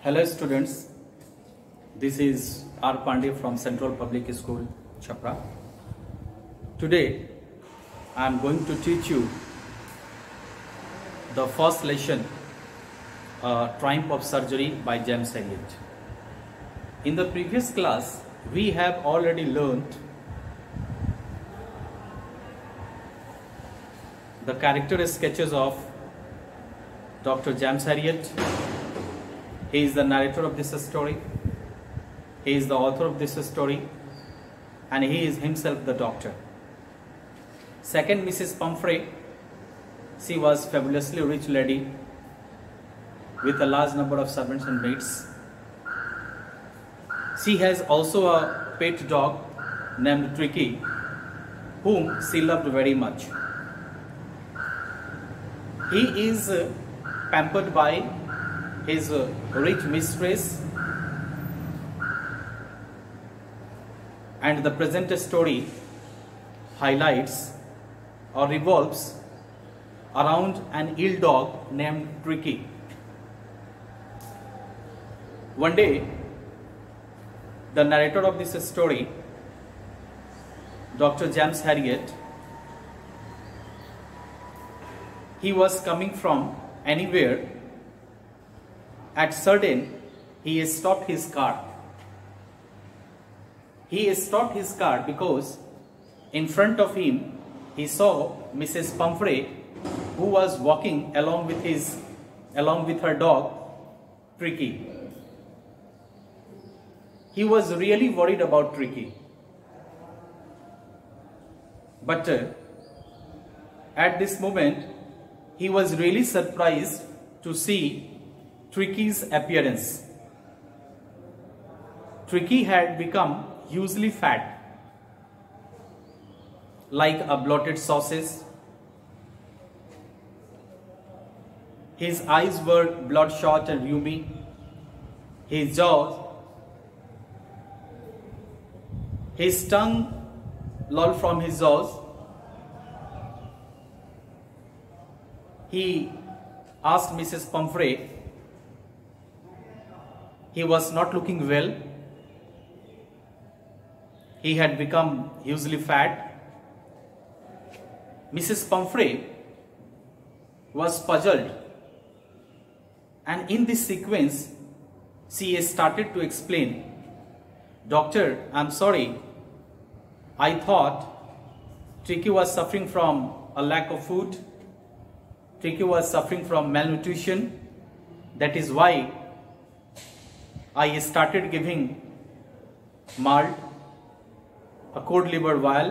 Hello students, this is R. Pandey from Central Public School, Chhapra. Today I am going to teach you the first lesson, Triumph of Surgery by James Herriot. In the previous class, we have already learned the character sketches of Dr. James Herriot. He is the narrator of this story, he is the author of this story, and he is himself the doctor. Second, Mrs. Pumphrey, she was fabulously rich lady with a large number of servants and maids. She has also a pet dog named Tricky, whom she loved very much. He is pampered by his rich mistress, and the present story highlights or revolves around an ill dog named Tricky. One day, the narrator of this story, Dr. James Herriot, he was coming from anywhere. At sudden, he stopped his car. He stopped his car because in front of him he saw Mrs. Pumphrey, who was walking along with her dog Tricky. He was really worried about Tricky. But at this moment, he was really surprised to see Tricky's appearance. Tricky had become hugely fat, like a bloated sausage. His eyes were bloodshot and rheumy. His tongue lolled from his jaws. He asked Mrs. Pumphrey. He was not looking well. He had become hugely fat. Mrs. Pumphrey was puzzled, and in this sequence, she started to explain, "Doctor, I'm sorry. I thought Tricky was suffering from a lack of food. Tricky was suffering from malnutrition. That is why I started giving malt, a cod liver vial,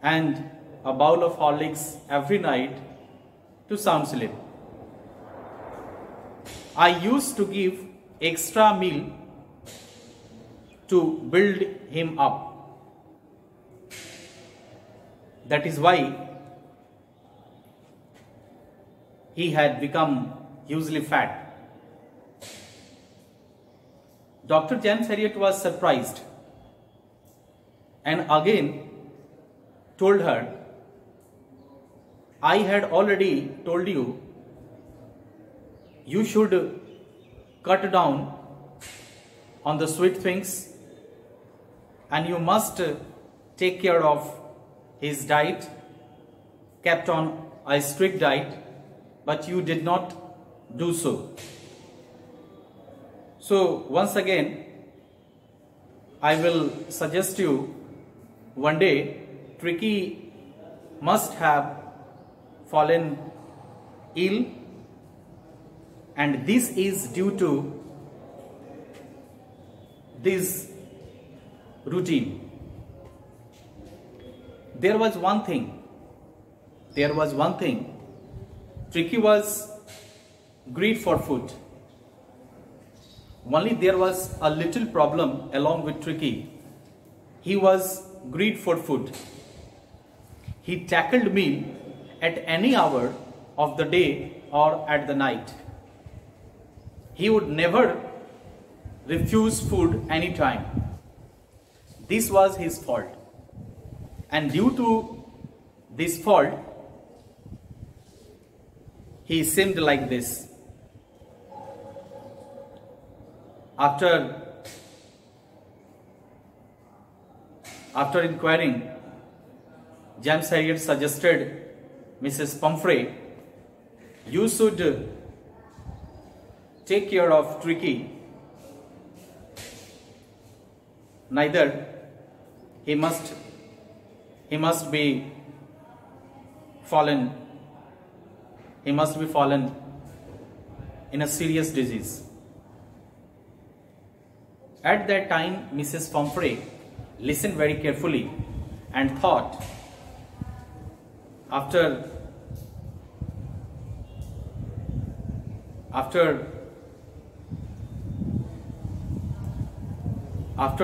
and a bowl of Horlicks every night to sound sleep. I used to give extra meal to build him up. That is why he had become hugely fat." Dr. James Herriot was surprised and again told her, "I had already told you, you should cut down on the sweet things and you must take care of his diet, kept on a strict diet, but you did not do so." So once again, I will suggest you, one day Tricky must have fallen ill, and this is due to this routine. There was one thing. Tricky was greedy for food. Only there was a little problem along with Tricky. He was greedy for food. He tackled meal at any hour of the day or at the night. He would never refuse food any time. This was his fault. And due to this fault, he seemed like this. After inquiring, James Herriot suggested Mrs. Pumphrey, you should take care of Tricky. Neither he must be fallen in a serious disease. At that time, Mrs. Pumphrey listened very carefully and thought, after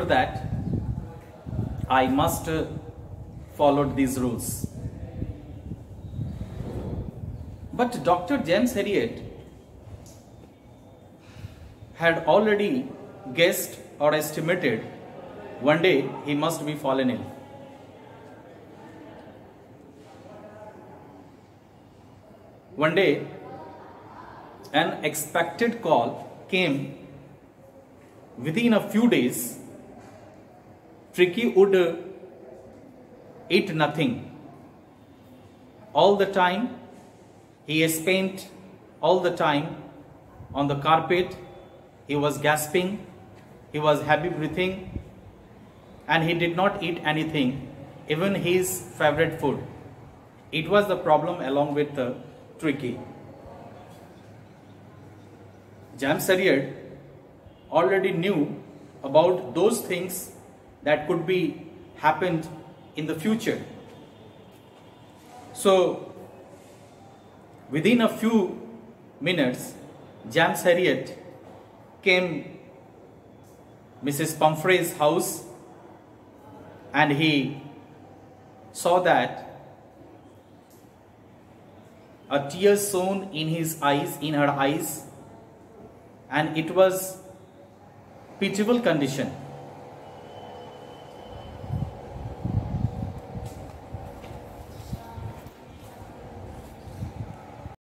that, I must follow these rules. But Dr. James Herriot had already guessed or estimated one day he must be fallen ill. One day, an expected call came. Within a few days, Tricky would eat nothing. All the time, he spent all the time on the carpet. He was gasping, he was heavy breathing, and he did not eat anything, even his favorite food. It was the problem along with Tricky. James Herriot already knew about those things that could be happened in the future. So within a few minutes, James Herriot came Mrs. Pumphrey's house, and he saw that a tear shone in her eyes, and it was pitiable condition.